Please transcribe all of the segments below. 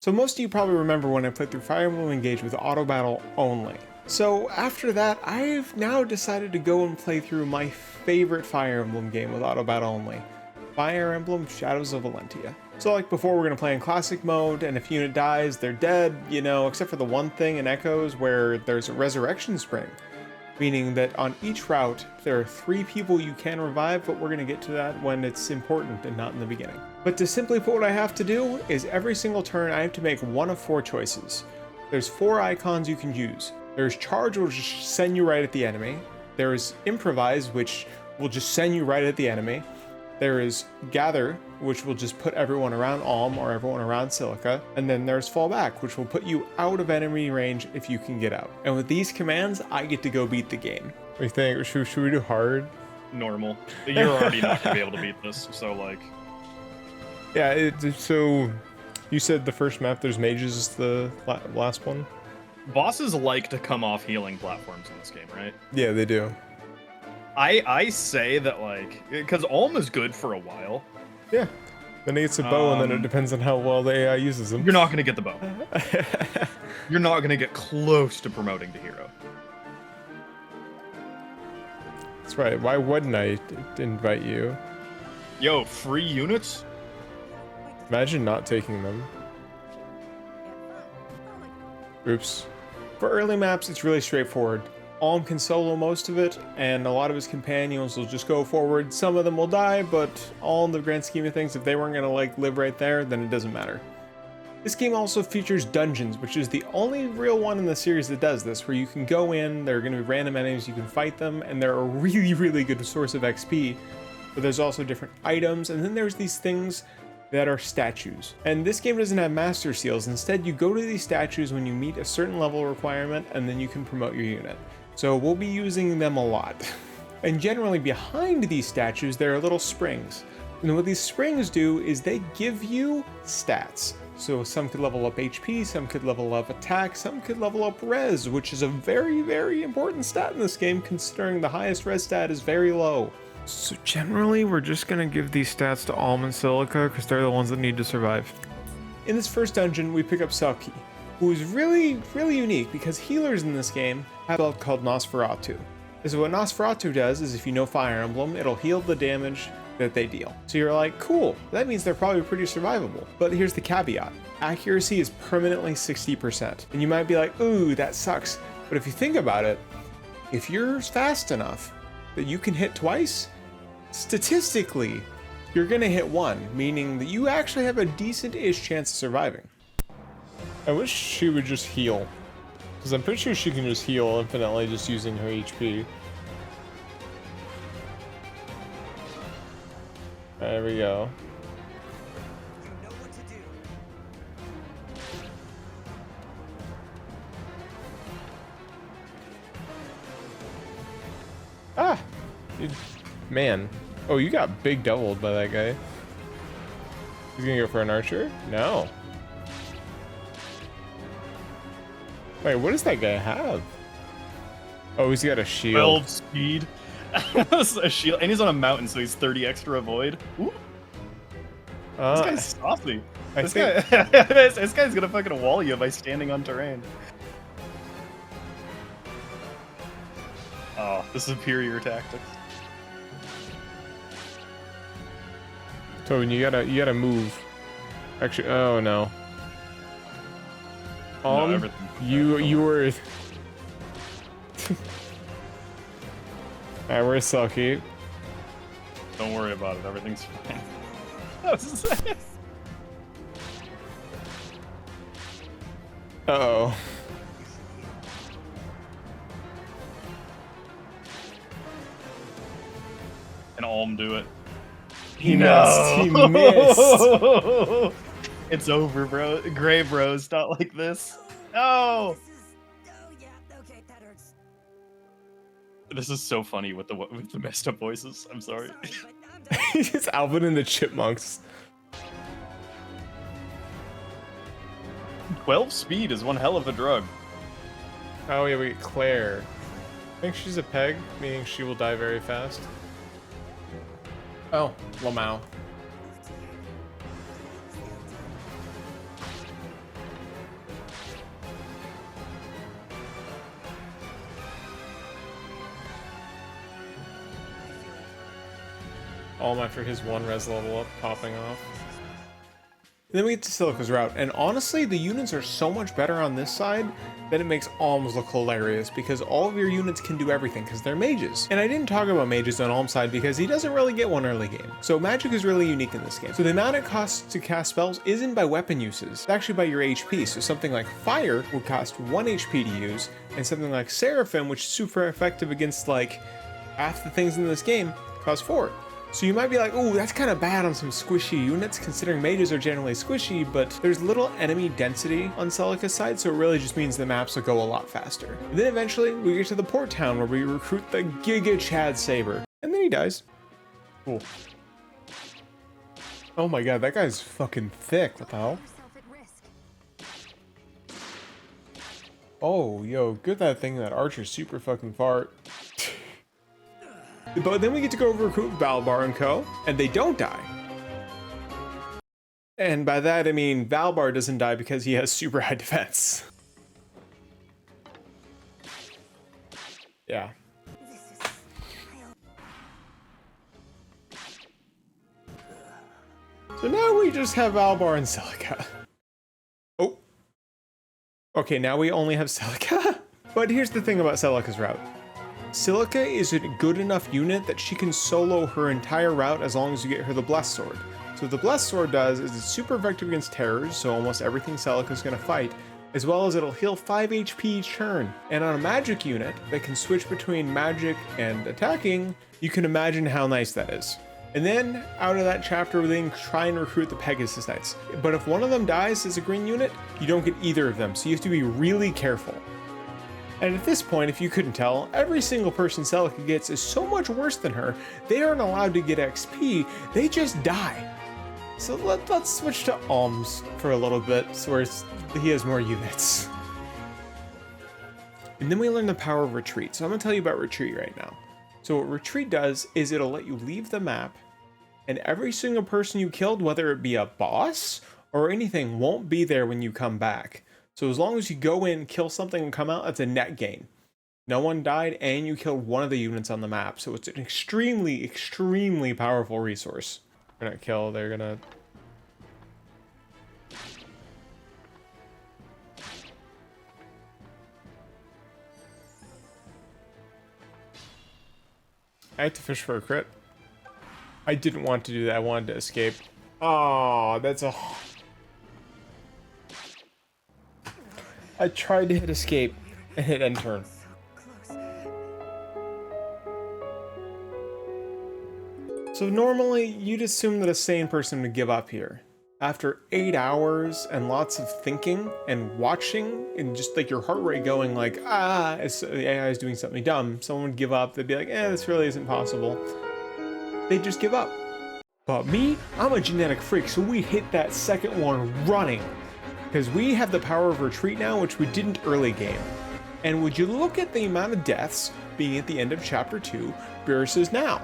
So most of you probably remember when I played through Fire Emblem Engage with auto battle only. So after that, I've now decided to go and play through my favorite Fire Emblem game with auto battle only, Fire Emblem Shadows of Valentia. So like before, we're gonna play in classic mode, and if a unit dies, they're dead, you know, except for the one thing in Echoes where there's a resurrection spring. Meaning that on each route, there are 3 people you can revive, but we're going to get to that when it's important and not in the beginning. But to simply put, what I have to do is every single turn I have to make one of 4 choices. There's 4 icons you can use. There's Charge, which will just send you right at the enemy. There's Improvise, which will just send you right at the enemy. There is Gather, which will just put everyone around Alm or everyone around Silica. And then there's Fall Back, which will put you out of enemy range if you can get out. And with these commands, I get to go beat the game. What do you think? Should we do hard? Normal. You're already not going to be able to beat this, so like... Yeah, so you said the first map, there's mages is the last one? Bosses like to come off healing platforms in this game, right? Yeah, they do. I say that, like, because Alm is good for a while. Yeah. Then he gets a bow, and then it depends on how well the AI uses them. You're not going to get the bow. You're not going to get close to promoting to hero. That's right. Why wouldn't I invite you? Yo, free units? Imagine not taking them. Oops. For early maps, it's really straightforward. Alm can solo most of it, and a lot of his companions will just go forward. Some of them will die, but all in the grand scheme of things, if they weren't gonna like live right there, then it doesn't matter. This game also features dungeons, which is the only real one in the series that does this, where you can go in, there are gonna be random enemies, you can fight them, and they're a really, really good source of XP. But there's also different items, and then there's these things that are statues. And this game doesn't have master seals. Instead, you go to these statues when you meet a certain level requirement, and then you can promote your unit. So we'll be using them a lot. And generally behind these statues, there are little springs. And what these springs do is they give you stats. So some could level up HP, some could level up attack, some could level up res, which is a very, very important stat in this game, considering the highest res stat is very low. So generally, we're just gonna give these stats to Alm and Silica, because they're the ones that need to survive. In this first dungeon, we pick up Selkie, who is really, really unique, because healers in this game have a build called Nosferatu. So what Nosferatu does is, if you know Fire Emblem, it'll heal the damage that they deal. So you're like, cool, that means they're probably pretty survivable. But here's the caveat. Accuracy is permanently 60%. And you might be like, ooh, that sucks. But if you think about it, if you're fast enough that you can hit twice, statistically, you're gonna hit 1, meaning that you actually have a decent-ish chance of surviving. I wish she would just heal, because I'm pretty sure she can just heal infinitely just using her HP. There we go. Ah! Man. Oh, you got big doubled by that guy. He's gonna go for an archer? No. Wait, what does that guy have? Oh, he's got a shield. 12 speed. A shield. And he's on a mountain, so he's 30 extra avoid. Ooh. This guy's saucy. This guy's gonna fucking wall you by standing on terrain. Oh, the superior tactics. Tobin, you gotta move. Actually, oh no. No, you were. Alright, where's Selkie? Don't worry about it. Everything's fine. Uh-oh. And Alm do it. He missed. He missed. It's over, bro. Gray bros, not like this. No. This is so funny with the messed up voices. I'm sorry. It's Alvin and the Chipmunks. 12 speed is one hell of a drug. Oh yeah, wait, Claire. I think she's a peg, meaning she will die very fast. Oh, Lamau. Alm after his one res level up popping off. And then we get to Silica's route, and honestly, the units are so much better on this side that it makes Alms look hilarious because all of your units can do everything because they're mages. And I didn't talk about mages on Alm's side because he doesn't really get one early game. So magic is really unique in this game. So the amount it costs to cast spells isn't by weapon uses, it's actually by your HP. So something like Fire would cost 1 HP to use, and something like Seraphim, which is super effective against like half the things in this game, costs 4. So you might be like, oh, that's kind of bad on some squishy units, considering mages are generally squishy, but there's little enemy density on Celica's side, so it really just means the maps will go a lot faster. And then eventually, we get to the port town where we recruit the Giga Chad Saber. And then he dies. Cool. Oh my god, that guy's fucking thick. What the hell? Oh, yo, good that thing, that archer's super fucking fart. But then we get to go over recruit Valbar and co, and they don't die. And by that I mean Valbar doesn't die because he has super high defense. Yeah. So now we just have Valbar and Celica. Oh. Okay, now we only have Celica. But here's the thing about Celica's route. Silica is a good enough unit that she can solo her entire route as long as you get her the Blessed Sword. So what the Blessed Sword does is it's super effective against terrors, so almost everything Celica is going to fight, as well as it'll heal 5 HP each turn. And on a magic unit that can switch between magic and attacking, you can imagine how nice that is. And then, out of that chapter, we then try and recruit the Pegasus Knights. But if one of them dies as a green unit, you don't get either of them, so you have to be really careful. And at this point, if you couldn't tell, every single person Celica gets is so much worse than her, they aren't allowed to get XP, they just die. So let's switch to Alms for a little bit, so where he has more units. And then we learn the power of Retreat. So I'm gonna tell you about Retreat right now. So what Retreat does is it'll let you leave the map, and every single person you killed, whether it be a boss or anything, won't be there when you come back. So as long as you go in, kill something, and come out, that's a net gain. No one died, and you killed one of the units on the map. So it's an extremely, extremely powerful resource. They're gonna kill, they're gonna... I had to fish for a crit. I didn't want to do that, I wanted to escape. Oh, that's a... I tried to hit escape and hit end turn. So normally you'd assume that a sane person would give up here. After 8 hours and lots of thinking and watching and just like your heart rate going like, the AI is doing something dumb, someone would give up. They'd be like, this really isn't possible. They'd just give up. But me, I'm a genetic freak, so we hit that second one running. Because we have the power of Retreat now, which we didn't early game. And would you look at the amount of deaths being at the end of chapter 2 versus now?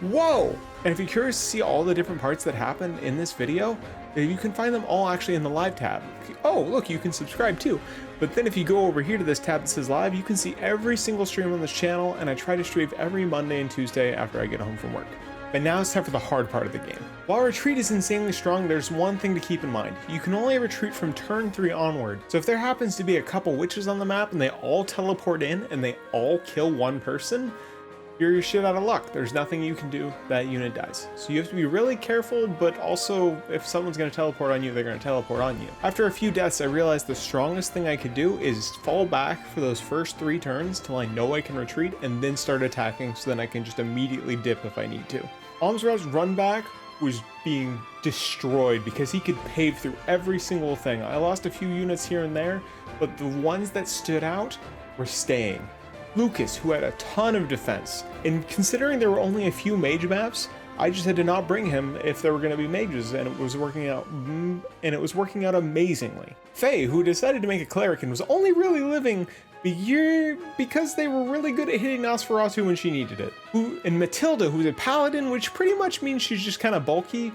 Whoa! And if you're curious to see all the different parts that happen in this video, you can find them all actually in the live tab. Oh, look, you can subscribe too. But then if you go over here to this tab that says live, you can see every single stream on this channel, and I try to stream every Monday and Tuesday after I get home from work. But now it's time for the hard part of the game. While Retreat is insanely strong, there's one thing to keep in mind. You can only retreat from turn 3 onward. So if there happens to be a couple witches on the map and they all teleport in and they all kill one person, you're shit out of luck. There's nothing you can do, that unit dies. So you have to be really careful, but also if someone's gonna teleport on you, they're gonna teleport on you. After a few deaths, I realized the strongest thing I could do is fall back for those first 3 turns till I know I can retreat and then start attacking so then I can just immediately dip if I need to. Almsrad's run back was being destroyed because he could pave through every single thing. I lost a few units here and there, but the ones that stood out were staying. Lucas, who had a ton of defense, and considering there were only a few mage maps, I just had to not bring him if there were going to be mages, and it was working out amazingly. Faye, who decided to make a cleric and was only really living a year because they were really good at hitting Nosferatu when she needed it. And Matilda, who's a paladin, which pretty much means she's just kind of bulky,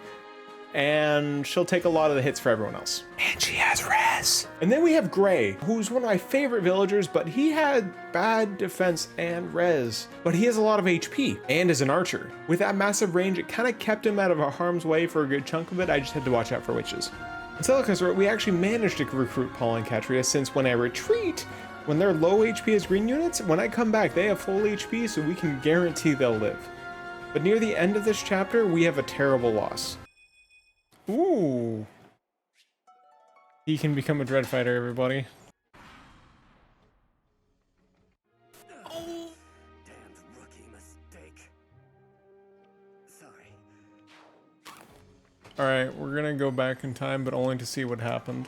and she'll take a lot of the hits for everyone else. And she has res. And then we have Gray, who's one of my favorite villagers, but he had bad defense and res. But he has a lot of HP and is an archer. With that massive range, it kind of kept him out of harm's way for a good chunk of it. I just had to watch out for witches. In Celica's Route, we actually managed to recruit Paul and Katria, since when I retreat, when they're low HP as green units, when I come back, they have full HP, so we can guarantee they'll live. But near the end of this chapter, we have a terrible loss. Ooh. He can become a dread fighter, everybody. Oh, damned rookie mistake. Sorry. Alright, we're gonna go back in time, but only to see what happened.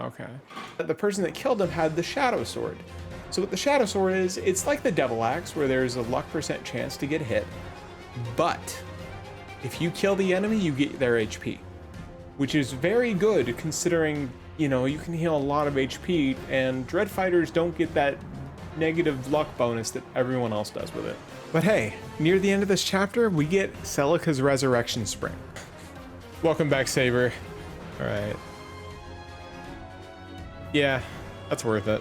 Okay. The person that killed him had the Shadow Sword. So what the Shadow Sword is, it's like the Devil Axe, where there's a luck % chance to get hit. But if you kill the enemy, you get their HP. Which is very good, considering, you know, you can heal a lot of HP, and Dread Fighters don't get that negative luck bonus that everyone else does with it. But hey, near the end of this chapter, we get Celica's Resurrection Spring. Welcome back, Saber. Alright. Yeah, that's worth it.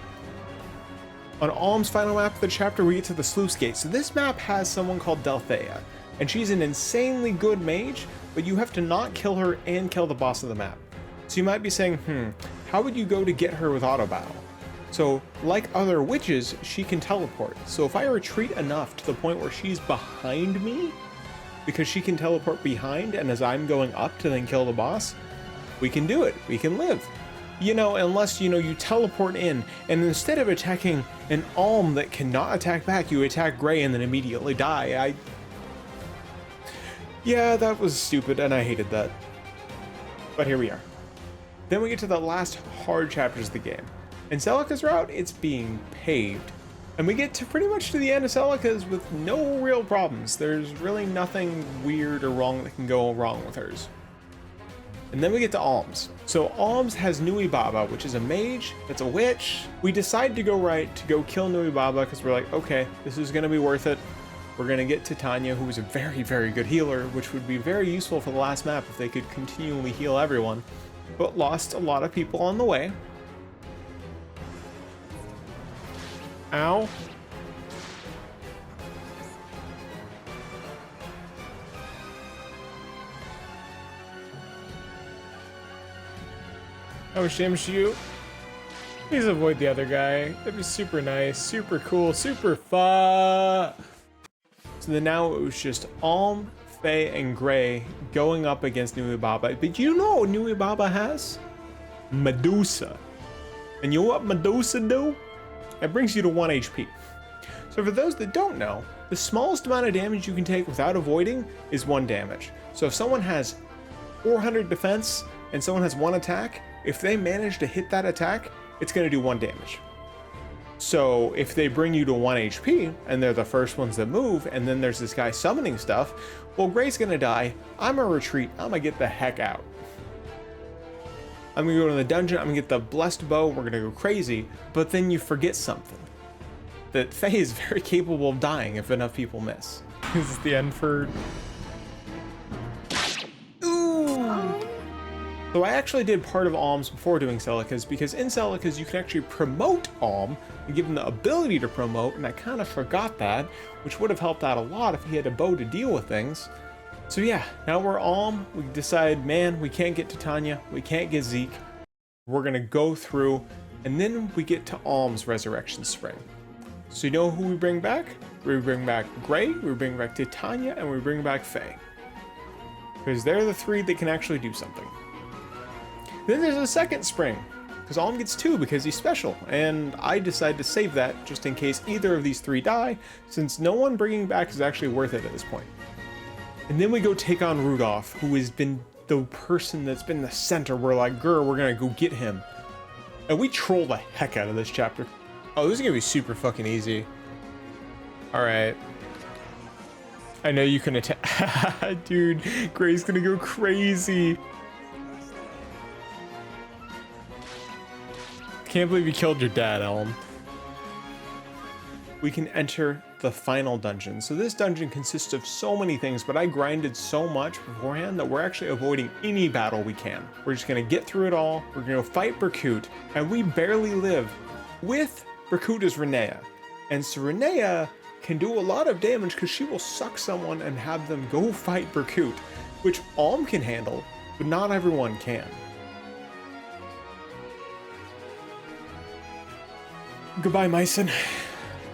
On Alm's final map of the chapter, we get to the Sluice Gate. So this map has someone called Delthea, and she's an insanely good mage, but you have to not kill her and kill the boss of the map. So you might be saying, how would you go to get her with auto battle? So, like other witches, she can teleport. So if I retreat enough to the point where she's behind me, because she can teleport behind, and as I'm going up to then kill the boss, we can do it. We can live. You know, unless, you know, you teleport in, and instead of attacking an Alm that cannot attack back, you attack Gray and then immediately die. Yeah, that was stupid, and I hated that. But here we are. Then we get to the last hard chapters of the game. In Celica's Route, it's being paved. And we get to pretty much to the end of Celica's with no real problems. There's really nothing weird or wrong that can go wrong with hers. And then we get to Alms. So Alms has Nui Baba, which is a mage, that's a witch. We decide to go right to go kill Nui Baba because we're like, okay, this is gonna be worth it. We're gonna get Titania, who is a very, very good healer, which would be very useful for the last map if they could continually heal everyone, but lost a lot of people on the way. Ow. How much damage to you? Please avoid the other guy. That'd be super nice, super cool, super fun. So then now it was just Alm, Faye, and Gray going up against Nui Baba. But you know what Nui Baba has? Medusa. And you know what Medusa do? It brings you to 1 HP. So for those that don't know, the smallest amount of damage you can take without avoiding is 1 damage. So if someone has 400 defense and someone has 1 attack, if they manage to hit that attack, it's going to do 1 damage. So if they bring you to 1 HP, and they're the first ones that move, and then there's this guy summoning stuff, well, Gray's going to die, I'm going to retreat, I'm going to get the heck out. I'm going to go to the dungeon, I'm going to get the blessed bow, we're going to go crazy, but then you forget something. That Faye is very capable of dying if enough people miss. This is the end for... So I actually did part of Alms before doing Celica's, because in Celica's you can actually promote Alm and give him the ability to promote, and I kind of forgot that, which would have helped out a lot if he had a bow to deal with things. So yeah, now we're Alm, we decide, man, we can't get Titania, we can't get Zeke, we're gonna go through, and then we get to Alm's Resurrection Spring. So you know who we bring back? We bring back Gray, we bring back Titania, and we bring back Faye. Because they're the 3 that can actually do something. Then there's a second spring, because Alm gets 2 because he's special, and I decide to save that just in case either of these 3 die, since no one bringing back is actually worth it at this point. And then we go take on Rudolph, who has been the person that's been the center. We're like, grr, we're gonna go get him. And we troll the heck out of this chapter. Oh, this is gonna be super fucking easy. Alright. I know you can attack. Dude, Gray's gonna go crazy. Can't believe you killed your dad, Elm. We can enter the final dungeon. So this dungeon consists of so many things, but I grinded so much beforehand that we're actually avoiding any battle we can. We're just gonna get through it all. We're gonna fight Berkut, and we barely live with Berkut as Renea. And so Renea can do a lot of damage because she will suck someone and have them go fight Berkut, which Alm can handle, but not everyone can. Goodbye, Mycen.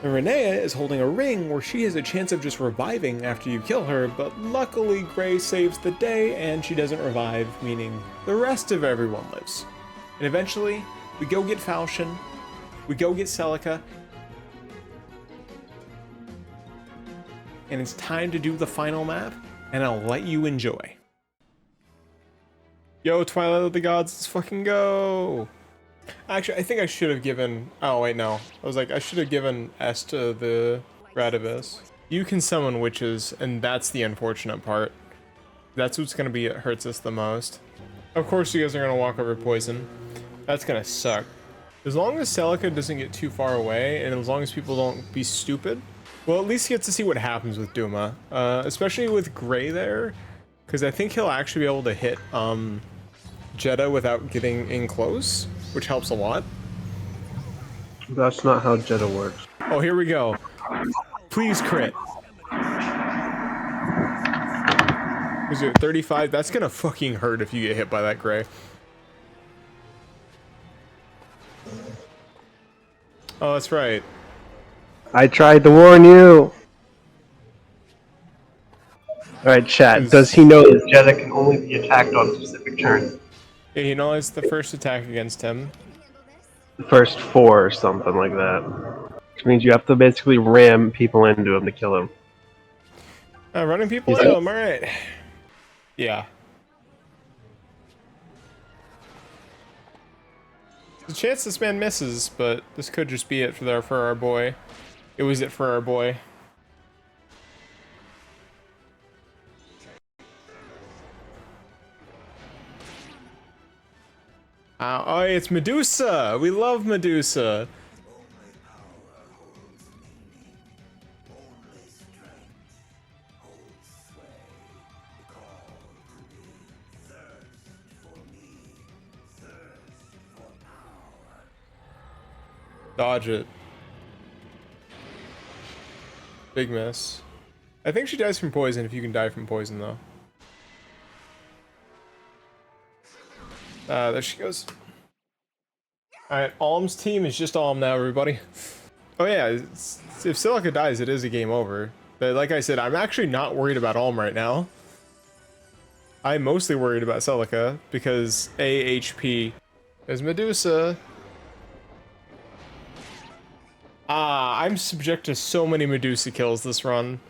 Renea is holding a ring where she has a chance of just reviving after you kill her, but luckily Gray saves the day and she doesn't revive, meaning the rest of everyone lives. And eventually, we go get Falchion, we go get Celica, and it's time to do the final map, and I'll let you enjoy. Yo, Twilight of the Gods, let's fucking go! Actually, I think I should have given... Oh, wait, no. I was like, I should have given S to the Radibus. You can summon witches, and that's the unfortunate part. That's what's gonna be... It hurts us the most. Of course, you guys are gonna walk over poison. That's gonna suck. As long as Celica doesn't get too far away, and as long as people don't be stupid, well, at least you get to see what happens with Duma. Especially with Gray there, because I think he'll actually be able to hit, Jeddah without getting in close, which helps a lot. That's not how Jeddah works. Oh, here we go. Please crit. Is it 35? That's gonna fucking hurt if you get hit by that Gray. Oh, that's right. I tried to warn you! Alright, chat. Does he know that Jeddah can only be attacked on specific turns? Yeah, you know, it's the first attack against him. The first 4 or something like that. Which means you have to basically ram people into him to kill him. Running people into him, alright. Yeah. There's a chance this man misses, but this could just be it for our boy. It was it for our boy. Oh, it's Medusa! We love Medusa! Dodge it. Big miss. I think she dies from poison if you can die from poison, though. There she goes. Alright, Alm's team is just Alm now, everybody. Oh yeah, if Celica dies, it is a game over. But like I said, I'm actually not worried about Alm right now. I'm mostly worried about Celica, because AHP is Medusa. Ah, I'm subject to so many Medusa kills this run.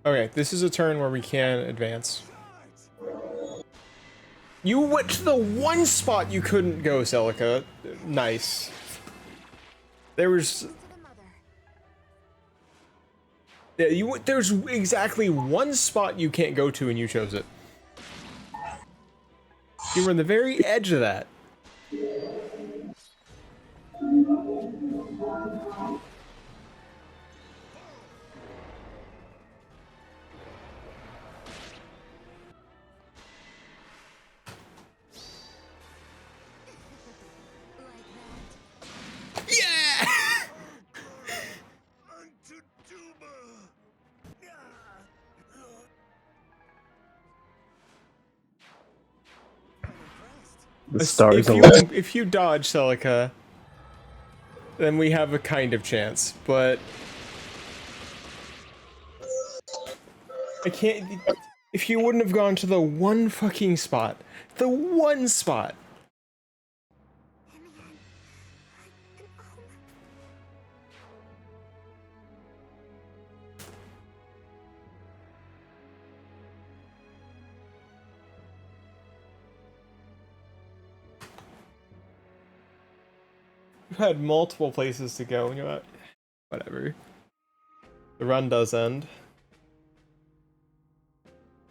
Okay, this is a turn where we can advance. You went to the one spot you couldn't go, Celica. Nice. There was... Yeah, there's exactly one spot you can't go to and you chose it. You were on the very edge of that. Yeah! The stars align. If you dodge Celica, then we have a kind of chance, but I can't. If you wouldn't have gone to the one fucking spot, the one spot. You had multiple places to go, and you're like, whatever. The run does end.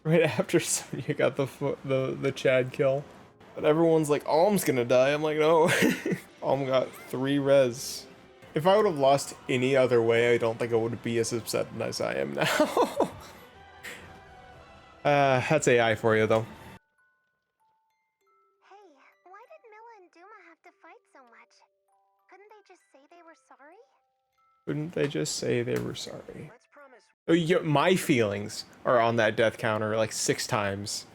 Right after Sonya got the Chad kill. But everyone's like, Alm's gonna die. I'm like, no. Alm got 3 res. If I would have lost any other way, I don't think I would be as upset as I am now. That's AI for you, though. Hey, why did Milla and Duma have to fight so much? Couldn't they just say they were sorry? Couldn't they just say they were sorry? Let's promise Oh, my feelings are on that death counter like 6 times.